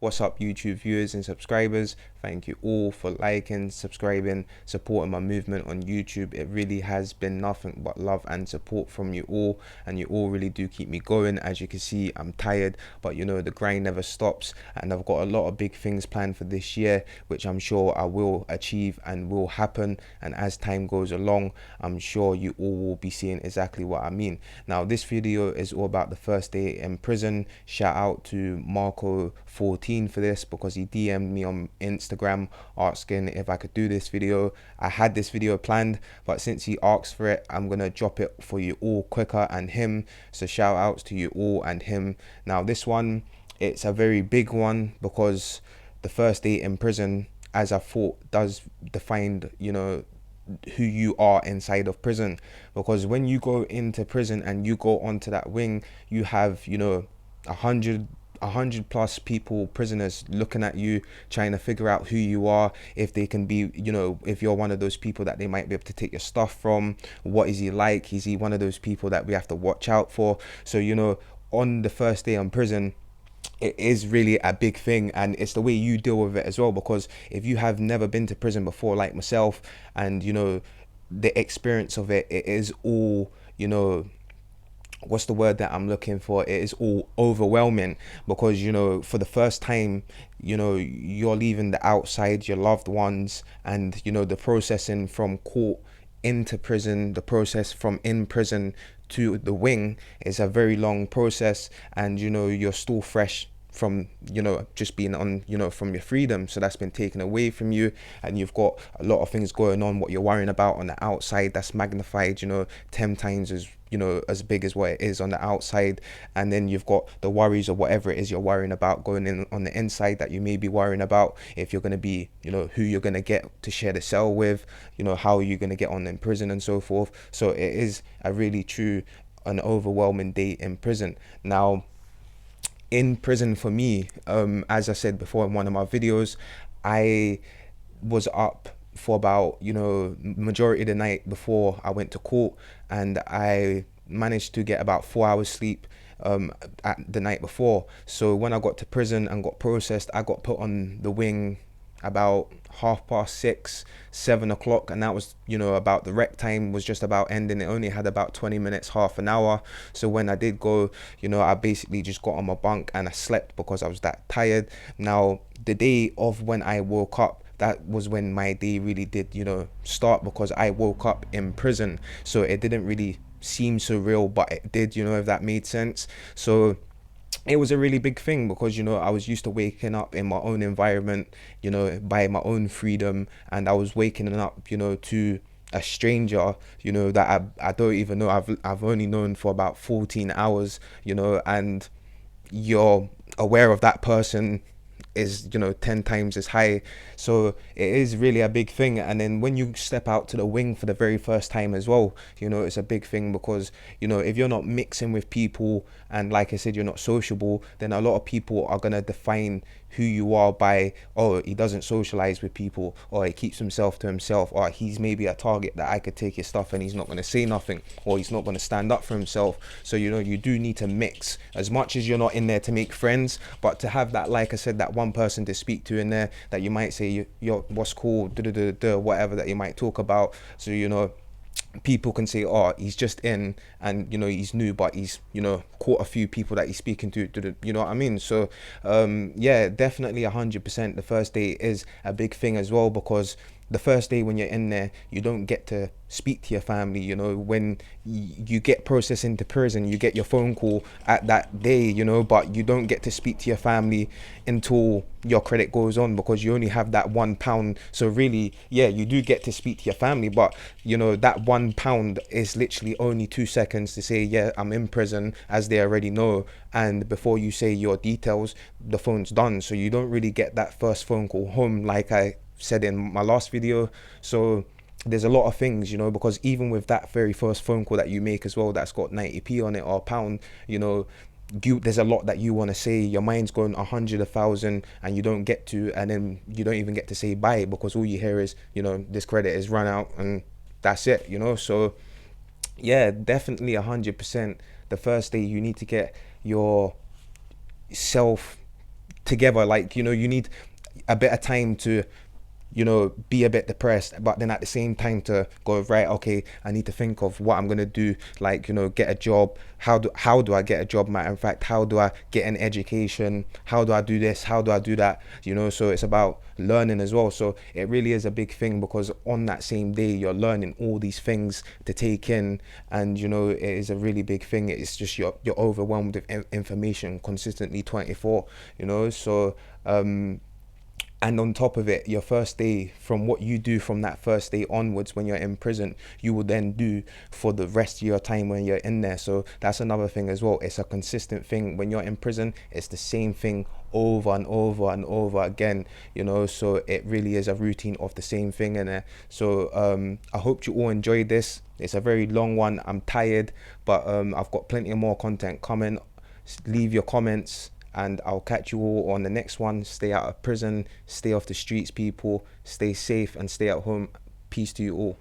What's up, YouTube viewers and subscribers? Thank you all for liking, subscribing, supporting my movement on YouTube. It really has been nothing but love and support from you all, and you all really do keep me going. As you can see, I'm tired, but you know, the grind never stops, and I've got a lot of big things planned for this year, which I'm sure I will achieve and will happen. And as time goes along, I'm sure you all will be seeing exactly what I mean. Now, this video is all about the first day in prison. Shout out to Marco14 for this, because he DM'd me on Instagram asking if I could do this video. I had this video planned, but since he asked for it, I'm gonna drop it for you all quicker and him. So shout outs to you all and him. Now this one, it's a very big one, because the first day in prison, as I thought, does define, you know, who you are inside of prison. Because when you go into prison and you go onto that wing, you have, you know, 100 plus people, prisoners, looking at you, trying to figure out who you are, if they can be, you know, if you're one of those people that they might be able to take your stuff from. What is he like? Is he one of those people that we have to watch out for? So, you know, on the first day in prison, it is really a big thing, and it's the way you deal with it as well. Because if you have never been to prison before, like myself, and you know, the experience of it, it is all, you know, what's the word that I'm looking for? It is all overwhelming, because you know, for the first time, you know, you're leaving the outside, your loved ones, and you know, the processing from court into prison, the process from in prison to the wing is a very long process. And you know, you're still fresh from, you know, just being on, you know, from your freedom. So that's been taken away from you, and you've got a lot of things going on. What you're worrying about on the outside, that's magnified, you know, 10 times as, you know, as big as what it is on the outside. And then you've got the worries of whatever it is you're worrying about going in on the inside, that you may be worrying about, if you're going to be, you know, who you're going to get to share the cell with, you know, how are you going to get on in prison and so forth. So it is a really true, an overwhelming day in prison. Now, in prison for me, as I said before in one of my videos, I was up for about, you know, majority of the night before I went to court, and I managed to get about 4 hours sleep at the night before. So when I got to prison and got processed, I got put on the wing about 6:30, 7 o'clock, and that was, you know, about the rec time was just about ending. It only had about 20 minutes, half an hour. So when I did go, you know, I basically just got on my bunk and I slept because I was that tired. Now, the day of when I woke up, that was when my day really did, you know, start, because I woke up in prison. So it didn't really seem so real, but it did, you know, if that made sense. So it was a really big thing, because you know, I was used to waking up in my own environment, you know, by my own freedom, and I was waking up, you know, to a stranger, you know, that I don't even know. I've only known for about 14 hours, you know, and you're aware of that person is, you know, 10 times as high. So it is really a big thing. And then when you step out to the wing for the very first time as well, you know, it's a big thing, because you know, if you're not mixing with people, and like I said, you're not sociable, then a lot of people are going to define who you are by, oh, he doesn't socialize with people, or he keeps himself to himself, or he's maybe a target that I could take his stuff and he's not going to say nothing, or he's not going to stand up for himself. So you know, you do need to mix, as much as you're not in there to make friends, but to have that, like I said, that one person to speak to in there, that you might say, you're what's cool, whatever that you might talk about. So you know, people can say, oh, he's just in, and you know, he's new, but he's, you know, caught a few people that he's speaking to, you know what I mean? So yeah, definitely 100%. The first day is a big thing as well, because the first day when you're in there, you don't get to speak to your family. You know, when you get processed into prison, you get your phone call at that day, you know, but you don't get to speak to your family until your credit goes on, because you only have that £1. So really, yeah, you do get to speak to your family, but you know, that £1 is literally only 2 seconds to say, yeah, I'm in prison, as they already know. And before you say your details, the phone's done. So you don't really get that first phone call home, like I said in my last video. So there's a lot of things, you know, because even with that very first phone call that you make as well, that's got 90p on it or a pound, you know, there's a lot that you want to say. Your mind's going 100, 1,000, and you don't get to, and then you don't even get to say bye, because all you hear is, you know, this credit is run out, and that's it, you know. So yeah, definitely 100%. The first day you need to get your self together. Like, you know, you need a bit of time to, you know, be a bit depressed, but then at the same time to go, right, okay, I need to think of what I'm gonna do, like, you know, get a job. How do I get a job? Matter of fact, how do I get an education? How do I do this? How do I do that? You know, so it's about learning as well. So it really is a big thing, because on that same day you're learning all these things to take in, and you know, it is a really big thing. It's just you're overwhelmed with information consistently 24, you know. So and on top of it, your first day, from what you do from that first day onwards when you're in prison, you will then do for the rest of your time when you're in there. So that's another thing as well. It's a consistent thing. When you're in prison, it's the same thing over and over and over again, you know. So it really is a routine of the same thing in there. So I hope you all enjoyed this. It's a very long one. I'm tired, but I've got plenty of more content coming. Leave your comments, and I'll catch you all on the next one. Stay out of prison, stay off the streets, people. Stay safe and stay at home. Peace to you all.